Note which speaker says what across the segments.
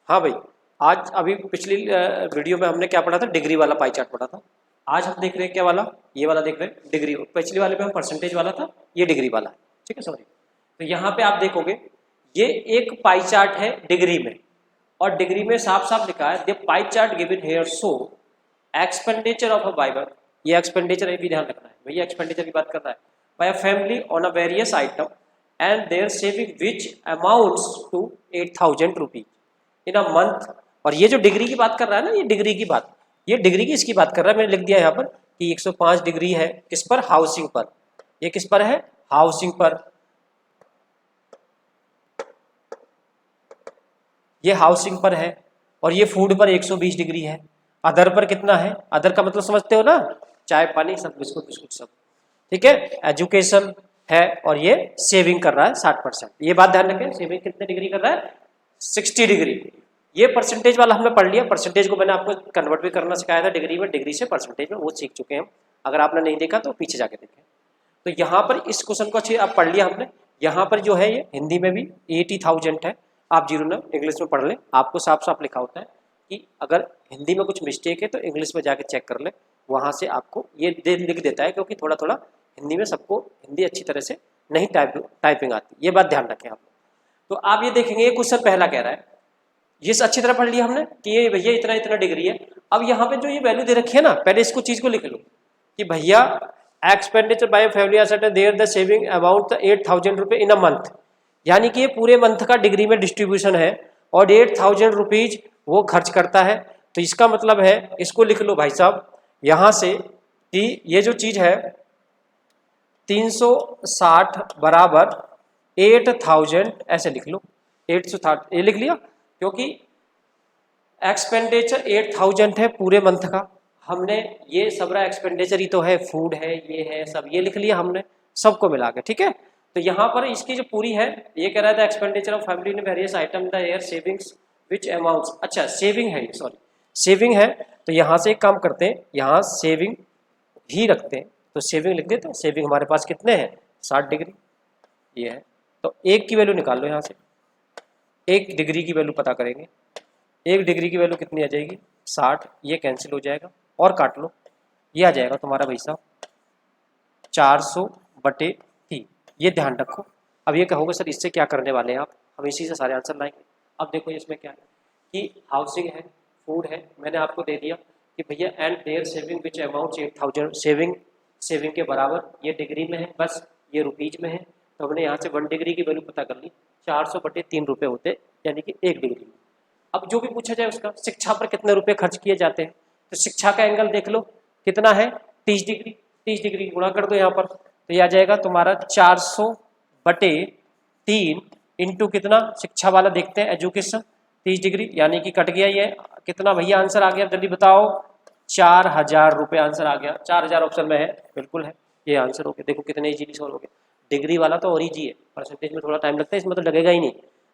Speaker 1: हाँ भाई, आज अभी पिछली वीडियो में हमने क्या पढ़ा था, डिग्री वाला पाई चार्ट पढ़ा था। आज हम देख रहे हैं क्या वाला, ये वाला देख रहे हैं डिग्री। पिछली वाले में हम परसेंटेज वाला था, ये डिग्री वाला है। ठीक है, सॉरी। तो यहाँ पे आप देखोगे ये एक पाई चार्ट है डिग्री में, और डिग्री में साफ साफ लिखा है the pie chart given here show expenditure of a बाइबर। ये एक्सपेंडिचर भी ध्यान रखना है, भैया एक्सपेंडिचर की बात कर रहा है। By a family on a various item and their saving which amounts to 8,000 rupees in a month. और ये जो डिग्री की बात कर रहा है ना, ये डिग्री की बात, ये डिग्री की इसकी बात कर रहा है। मैंने लिख दिया यहाँ पर कि 105 डिग्री है किस पर, हाउसिंग पर। ये किस पर है, हाउसिंग पर। ये हाउसिंग पर है, और ये फूड पर 120 डिग्री है। अदर पर कितना है, अदर का मतलब समझते हो ना, चाय पानी सब, बिस्कुट बिस्कुट सब। ठीक है, एजुकेशन है, और ये सेविंग कर रहा है 60%। ये बात ध्यान रखें, सेविंग कितने डिग्री कर रहा है, 60 डिग्री। ये परसेंटेज वाला हमने पढ़ लिया। परसेंटेज को मैंने आपको कन्वर्ट भी करना सिखाया था डिग्री में, डिग्री से परसेंटेज में, वो सीख चुके हैं हम। अगर आपने नहीं देखा तो पीछे जाके देखें। तो यहाँ पर इस क्वेश्चन को अच्छे आप पढ़ लिया हमने। यहाँ पर जो है ये हिंदी में भी 80,000 है। आप 09 इंग्लिश में पढ़ लें, आपको साफ साफ लिखा होता है कि अगर हिंदी में कुछ मिस्टेक है तो इंग्लिश में जाके चेक कर ले, वहाँ से आपको ये लिख देता है, क्योंकि थोड़ा थोड़ा हिंदी में सबको हिंदी अच्छी तरह से नहीं टाइपिंग आती, ये बात ध्यान रखें आप। तो आप ये देखेंगे ये क्वेश्चन पहला कह रहा है, ये अच्छी तरह पढ़ लिया हमने कि ये भैया इतना इतना डिग्री है। अब यहाँ पे जो ये वैल्यू दे रखी है ना, पहले इसको चीज को लिख लो कि भैया expenditure by family asset their the saving about 8,000 रुपये इन अ मंथ। यानी कि ये पूरे मंथ का डिग्री में डिस्ट्रीब्यूशन है, और 8,000 रुपीज वो खर्च करता है। तो इसका मतलब है, इसको लिख लो भाई साहब यहाँ से कि ये जो चीज है 360 बराबर 8,000, ऐसे लिख लो 860, ये लिख लिया, क्योंकि एक्सपेंडिचर 8,000 है पूरे मंथ का। हमने ये सबरा एक्सपेंडिचर ही तो है, फूड है, ये है सब, ये लिख लिया हमने सबको मिला के। ठीक है, तो यहाँ पर इसकी जो पूरी है, ये कह रहा था expenditure of family in various item the air savings which amounts. अच्छा सेविंग है, सॉरी सेविंग है। तो यहाँ से एक काम करते हैं, यहाँ सेविंग ही रखते हैं, तो सेविंग लिख देते हैं। सेविंग हमारे पास कितने हैं, 60 डिग्री ये है। तो एक की वैल्यू निकाल लो यहाँ से, एक डिग्री की वैल्यू पता करेंगे। एक डिग्री की वैल्यू कितनी आ जाएगी, 60। ये कैंसिल हो जाएगा और काट लो, ये आ जाएगा तुम्हारा भाई साहब 400/3। ये ध्यान रखो। अब ये कहोगे सर इससे क्या करने वाले हैं आप, हम इसी से सारे आंसर लाएंगे। अब देखो इसमें क्या है कि हाउसिंग है, फूड है, मैंने आपको दे दिया कि भैया and their saving which amount 8,000, saving के बराबर ये डिग्री में है, बस ये रुपीज में है। तो हमने यहाँ से 1 डिग्री की वैल्यू पता कर ली, 400/3 रुपये होते, यानी कि 1 डिग्री में। अब जो भी पूछा जाए उसका, शिक्षा पर कितने रुपए खर्च किए जाते हैं, तो शिक्षा का एंगल देख लो कितना है, 30 डिग्री। 30 डिग्री गुणा कर दो यहाँ पर, तो यह आ जाएगा तुम्हारा 400/3 इंटू कितना, शिक्षा वाला देखते हैं एजुकेशन 30 डिग्री, यानी कि कट गया ये कितना भैया, आंसर आ गया जल्दी बताओ, 4,000 रुपये आंसर आ गया। 4,000 ऑप्शन में है, बिल्कुल है, ये आंसर हो गया। देखो कितने इजीली सॉल्व हो गया। डिग्री वाला तो और ईजी है, परसेंटेज में थोड़ा टाइम लगता है, इसमें तो लगेगा ही नहीं।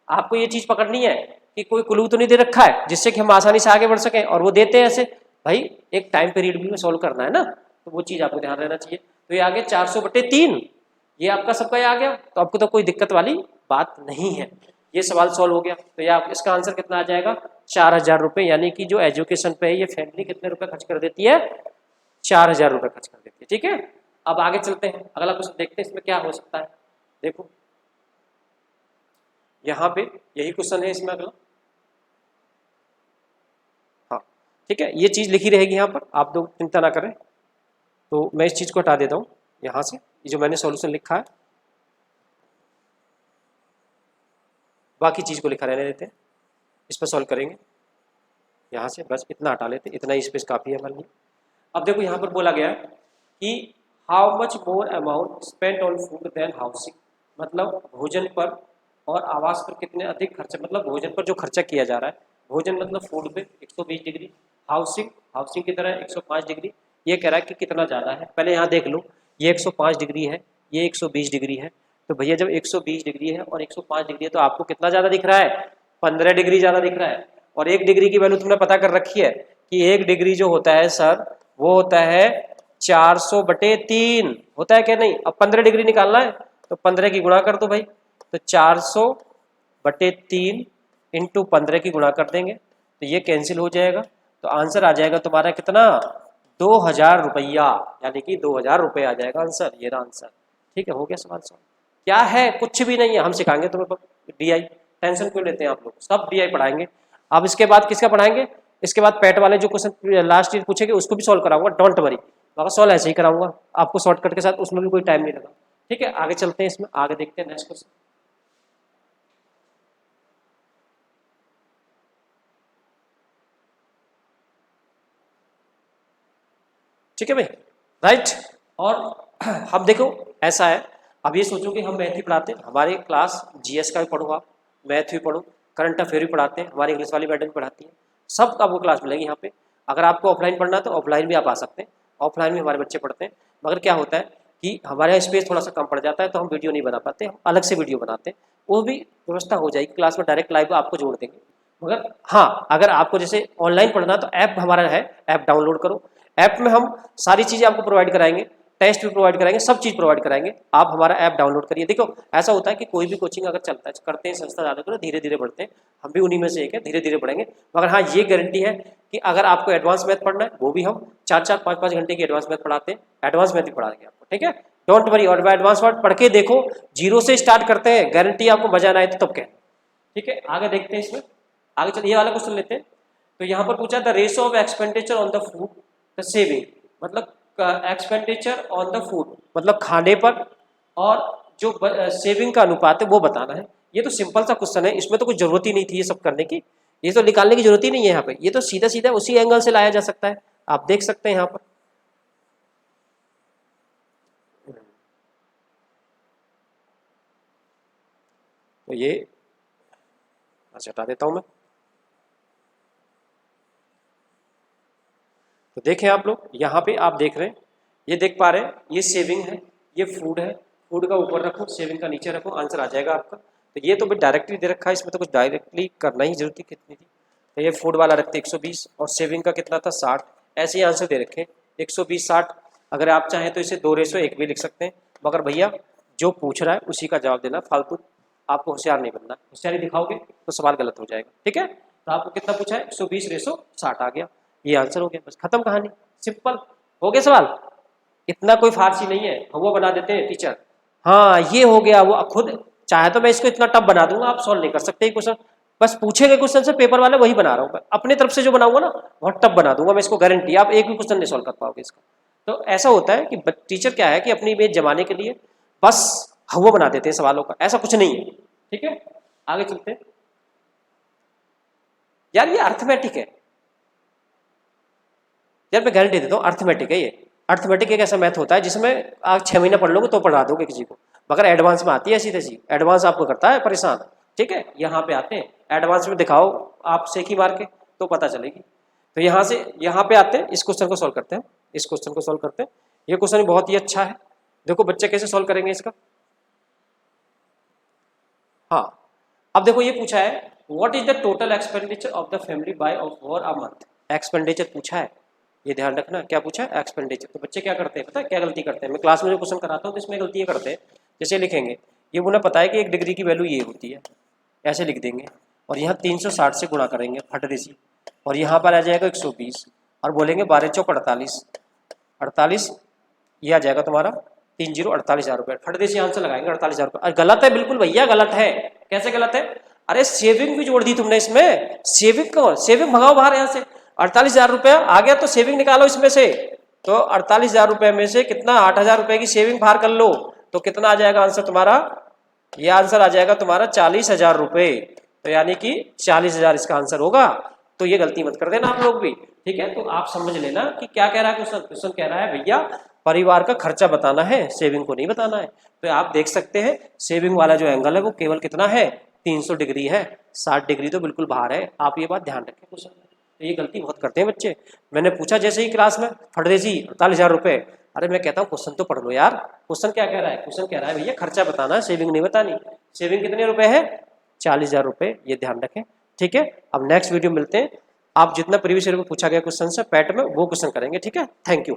Speaker 1: आपको ये चीज पकड़नी है कि कोई क्लू तो नहीं दे रखा है जिससे कि हम आसानी से आगे बढ़ सकें, और वो देते हैं ऐसे भाई एक टाइम पीरियड भी में सॉल्व करना है ना, तो वो चीज आपको ध्यान रहना चाहिए। तो ये आ गया 400/3, ये आपका सबका ये आ गया, तो आपको तो कोई दिक्कत वाली बात नहीं है, ये सवाल सॉल्व हो गया। तो ये आप इसका आंसर कितना आ जाएगा, 4,000 रुपये, यानी कि जो एजुकेशन पे है ये फैमिली कितने रुपए खर्च कर देती है, 4,000 रुपये खर्च कर देती है। ठीक है, अब आगे चलते हैं, अगला क्वेश्चन देखते हैं इसमें क्या हो सकता है। देखो यहाँ पे यही क्वेश्चन है इसमें अगला। हाँ ठीक है, ये चीज लिखी रहेगी यहाँ पर, आप लोग चिंता ना करें। तो मैं इस चीज को हटा देता हूँ यहाँ से, ये जो मैंने सॉल्यूशन लिखा है, बाकी चीज को लिखा रहने देते हैं, इस पर सॉल्व करेंगे। यहाँ से बस इतना हटा लेते, इतना ही स्पेस काफी है हमारे लिए। अब देखो यहाँ पर बोला गया है कि how much more amount spent on food then housing, मतलब भोजन पर और आवास पर कितने अधिक खर्च, मतलब भोजन पर जो खर्चा किया जा रहा है, भोजन मतलब फूड पे 120 डिग्री, हाउसिंग की तरह 105 डिग्री। ये कह रहा है कि कितना ज़्यादा है। पहले यहाँ देख लो, ये 105 डिग्री है, ये 120 डिग्री है। तो भैया जब 120 डिग्री है और 105 डिग्री है तो आपको कितना ज़्यादा दिख रहा है, 15 डिग्री ज़्यादा दिख रहा है। और 1 डिग्री की वैल्यू तुमने पता कर रखी है कि 1 डिग्री जो होता है सर, वो होता है 400/3 होता है क्या नहीं। अब 15 डिग्री निकालना है तो 15 की गुणा कर दो भाई, तो 400/3 इंटू 15 की गुणा कर देंगे तो ये कैंसिल हो जाएगा, तो आंसर आ जाएगा तुम्हारा कितना 2000 रुपया, यानी कि 2000 रुपये आ जाएगा आंसर। ये रहा आंसर। ठीक है, हो गया सवाल सॉल्व। क्या है, कुछ भी नहीं है, हम सिखाएंगे तुम्हें DI, टेंशन क्यों लेते हैं आप लोग, सब DI पढ़ाएंगे। अब इसके बाद किसका पढ़ाएंगे, इसके बाद पैट वाले जो क्वेश्चन लास्ट ईयर पूछेंगे उसको भी सॉल्व कराऊंगा, डोंट वरी, मगर सॉल्व ऐसे ही कराऊंगा आपको शॉर्टकट के साथ, उसमें भी कोई टाइम नहीं लगा। ठीक है, आगे चलते हैं, इसमें आगे देखते हैं नेक्स्ट क्वेश्चन। ठीक है भाई, राइट। और हम देखो ऐसा है, अब ये सोचो कि हम मैथ ही पढ़ाते हैं, हमारी क्लास GS का भी पढ़ो, आप मैथ भी पढ़ो, करंट अफेयर भी पढ़ाते हैं, हमारी इंग्लिश वाली मैडम भी पढ़ाती है, सब आपको क्लास मिलेगी यहाँ पे। अगर आपको ऑफलाइन पढ़ना है तो ऑफलाइन भी आप आ सकते हैं, ऑफलाइन भी हमारे बच्चे पढ़ते हैं, मगर क्या होता है कि हमारे यहाँ स्पेस थोड़ा सा कम पड़ जाता है तो हम वीडियो नहीं बना पाते, हम अलग से वीडियो बनाते हैं, वो भी व्यवस्था हो जाएगी, क्लास में डायरेक्ट लाइव आपको जोड़ देंगे। मगर हाँ, अगर आपको जैसे ऑनलाइन पढ़ना तो ऐप हमारा है, ऐप डाउनलोड करो, ऐप में हम सारी चीज़ें आपको प्रोवाइड कराएंगे, टेस्ट भी प्रोवाइड कराएंगे, सब चीज़ प्रोवाइड कराएंगे, आप हमारा ऐप डाउनलोड करिए। देखो ऐसा होता है कि कोई भी कोचिंग अगर चलता है करते हैं संस्था ज़्यादा तो धीरे धीरे बढ़ते हैं, हम भी उन्हीं में से एक है, धीरे धीरे बढ़ेंगे। मगर हाँ, ये गारंटी है कि अगर आपको एडवांस मैथ पढ़ना है वो भी हम 4-4, 5-5 घंटे की एडवांस मैथ पढ़ाते हैं, एडवांस मैथ भी पढ़ा देंगे आपको। ठीक है, डोंट वरी, और एडवांस मैथ पढ़ के देखो, जीरो से स्टार्ट करते हैं, गारंटी आपको मजा ना आए तो तब क्या। ठीक है, आगे देखते हैं, इसमें आगे चलिए ये वाला क्वेश्चन लेते हैं। तो यहाँ पर पूछा the ratio of expenditure on the food the saving, मतलब एक्सपेंडिचर ऑन द फूड मतलब खाने पर, और जो सेविंग का अनुपात है वो बताना है। ये तो सिंपल सा क्वेश्चन है, इसमें तो कुछ जरूरत ही नहीं थी ये सब करने की, ये तो निकालने की जरूरत ही नहीं है यहाँ पे, ये तो सीधा सीधा उसी एंगल से लाया जा सकता है, आप देख सकते हैं यहाँ पर। तो ये अच्छा हटा देता हूं मैं। तो देखें आप लोग, यहाँ पे आप देख रहे हैं, ये देख पा रहे हैं, ये सेविंग है, ये फूड है, फूड का ऊपर रखो, सेविंग का नीचे रखो, आंसर आ जाएगा आपका। तो ये तो भी डायरेक्टली दे रखा है, इसमें तो कुछ डायरेक्टली करना ही जरूरत थी कितनी थी। तो ये फूड वाला रखते 120 और सेविंग का कितना था 60, ऐसे ही आंसर दे रखे 120 60। अगर आप चाहें तो इसे 2:1 भी लिख सकते हैं, मगर भैया जो पूछ रहा है उसी का जवाब देना, फालतू आपको होशियार नहीं बनना, होशियारी दिखाओगे तो सवाल गलत हो जाएगा। ठीक है, तो आपको कितना पूछा है 120:60 आ गया, ये आंसर हो गया, बस खत्म कहानी, सिंपल हो गया सवाल। इतना कोई फारसी नहीं है, वो बना देते हैं टीचर, हाँ ये हो गया, वो खुद चाहे तो मैं इसको इतना टफ बना दूंगा, आप सॉल्व नहीं कर सकते क्वेश्चन, बस पूछे गए क्वेश्चन से पेपर वाले वही बना रहा हूँ, अपनी तरफ से जो बनाऊंगा ना बहुत टफ बना दूंगा मैं इसको, गारंटी, आप एक भी क्वेश्चन नहीं सॉल्व कर पाओगे इसका। तो ऐसा होता है कि टीचर क्या है कि अपनी इमेज जमाने के लिए बस हवा बना देते हैं सवालों का, ऐसा कुछ नहीं है। ठीक है, आगे चलते हैं। यार ये अर्थमेटिक है, यार मैं गारंटी देता हूँ अर्थमेटिक है ये। अर्थमेटिक एक ऐसा मैथ होता है जिसमें आप 6 महीना पढ़ लोगे तो पढ़ा दोगे किसी को, मगर एडवांस में आती है ऐसी तैसी, एडवांस आपको करता है परेशान। ठीक है, यहाँ पे आते हैं एडवांस में, दिखाओ आप सेकी मार के तो पता चलेगी। तो यहाँ से यहाँ पे आते हैं, इस क्वेश्चन को सॉल्व करते हैं, इस क्वेश्चन को सॉल्व करते हैं। ये क्वेश्चन बहुत ही अच्छा है, देखो बच्चे कैसे सॉल्व करेंगे इसका। हाँ, अब देखो ये पूछा है what is the total expenditure of the family by for a month, expenditure पूछा है, ये ध्यान रखना क्या पूछा है एक्सपेंडिचर। तो बच्चे क्या करते हैं पता है, क्या गलती करते हैं, मैं क्लास में जो क्वेश्चन कराता हूँ तो इसमें गलतियाँ करते हैं। जैसे लिखेंगे, ये उन्हें पता है कि 1 डिग्री की वैल्यू ये होती है, ऐसे लिख देंगे, और यहाँ 360 से गुणा करेंगे फट देसी, और यहाँ पर आ जाएगा 120, और बोलेंगे 12 चौक 48, ये आ जाएगा तुम्हारा 48,000 रुपये, फट देसी आंसर लगाएंगे 48,000 रुपये। गलत है बिल्कुल भैया, गलत है। कैसे गलत है, अरे सेविंग भी जोड़ दी तुमने इसमें, सेविंग को, सेविंग भगाओ बाहर यहाँ से, 48,000 रुपया आ गया तो सेविंग निकालो इसमें से, तो 48,000 रुपये में से कितना 8,000 रुपये की सेविंग बाहर कर लो, तो कितना आ जाएगा आंसर तुम्हारा, ये आंसर आ जाएगा तुम्हारा 40,000 रुपये, तो यानी कि 40,000 इसका आंसर होगा। तो ये गलती मत कर देना आप लोग भी। ठीक है, तो आप समझ लेना कि क्या कह रहा है क्वेश्चन, क्वेश्चन कह रहा है भैया परिवार का खर्चा बताना है, सेविंग को नहीं बताना है। तो आप देख सकते हैं सेविंग वाला जो एंगल है वो केवल कितना है 300 डिग्री है, 60 डिग्री तो बिल्कुल बाहर है, आप ये बात ध्यान रखें क्वेश्चन। तो ये गलती बहुत करते हैं बच्चे, मैंने पूछा जैसे ही क्लास में फटदेसी 48,000 रुपये, अरे मैं कहता हूँ क्वेश्चन तो पढ़ लो यार, क्वेश्चन क्या कह रहा है, क्वेश्चन कह रहा है भैया खर्चा बताना है, सेविंग नहीं बतानी। सेविंग कितने रुपए है 40,000 रुपये, ये ध्यान रखें। ठीक है, अब नेक्स्ट वीडियो मिलते हैं, आप जितना प्रीवियस ईयर में पूछा गया क्वेश्चन से पैट में वो क्वेश्चन करेंगे। ठीक है, थैंक यू।